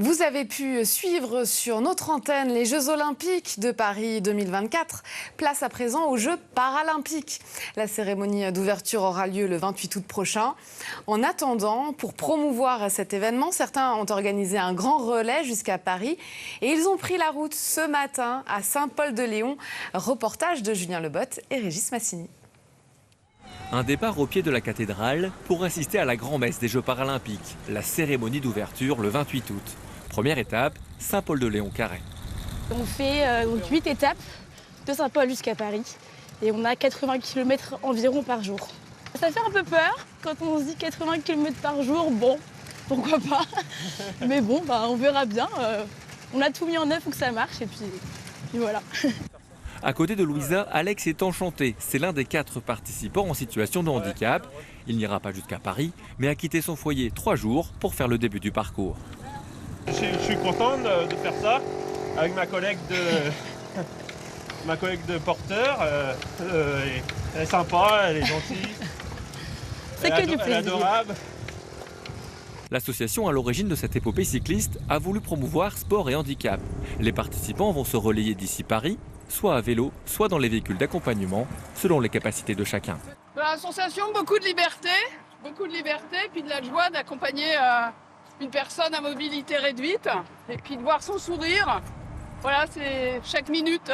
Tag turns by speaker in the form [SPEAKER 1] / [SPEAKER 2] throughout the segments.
[SPEAKER 1] Vous avez pu suivre sur notre antenne les Jeux Olympiques de Paris 2024. Place à présent aux Jeux Paralympiques. La cérémonie d'ouverture aura lieu le 28 août prochain. En attendant, pour promouvoir cet événement, certains ont organisé un grand relais jusqu'à Paris. Et ils ont pris la route ce matin à Saint-Paul-de-Léon. Reportage de Julien Lebotte et Régis Massini.
[SPEAKER 2] Un départ au pied de la cathédrale pour assister à la grand-messe des Jeux Paralympiques, la cérémonie d'ouverture le 28 août. Première étape, Saint-Paul-de-Léon-Carré.
[SPEAKER 3] On fait 8 étapes de Saint-Paul jusqu'à Paris et on a 80 km environ par jour. Ça fait un peu peur quand on se dit 80 km par jour, bon, pourquoi pas. Mais bon, on verra bien. On a tout mis en œuvre pour que ça marche et puis voilà.
[SPEAKER 2] À côté de Louisa, Alex est enchanté. C'est l'un des 4 participants en situation de handicap. Il n'ira pas jusqu'à Paris, mais a quitté son foyer 3 jours pour faire le début du parcours.
[SPEAKER 4] Je suis content de faire ça avec ma collègue de porteur. Elle est sympa, elle est gentille.
[SPEAKER 3] C'est que du plaisir.
[SPEAKER 4] Elle est adorable.
[SPEAKER 2] L'association à l'origine de cette épopée cycliste a voulu promouvoir sport et handicap. Les participants vont se relayer d'ici Paris, soit à vélo, soit dans les véhicules d'accompagnement, selon les capacités de chacun.
[SPEAKER 5] La sensation, beaucoup de liberté, puis de la joie d'accompagner une personne à mobilité réduite, et puis de voir son sourire. Voilà, c'est chaque minute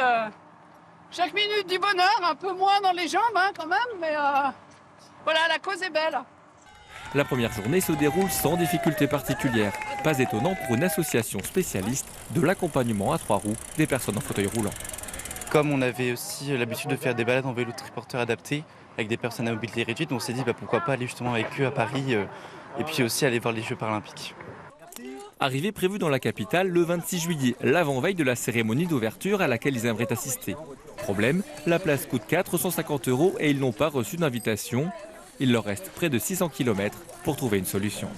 [SPEAKER 5] du bonheur, un peu moins dans les jambes quand même, mais voilà, la cause est belle.
[SPEAKER 2] La première journée se déroule sans difficulté particulière. Pas étonnant pour une association spécialiste de l'accompagnement à 3 roues des personnes en fauteuil roulant.
[SPEAKER 6] Comme on avait aussi l'habitude de faire des balades en vélo triporteur adapté avec des personnes à mobilité réduite, on s'est dit pourquoi pas aller justement avec eux à Paris et puis aussi aller voir les Jeux Paralympiques.
[SPEAKER 2] Arrivée prévue dans la capitale le 26 juillet, l'avant-veille de la cérémonie d'ouverture à laquelle ils aimeraient assister. Problème, la place coûte 450 € et ils n'ont pas reçu d'invitation. Il leur reste près de 600 km pour trouver une solution.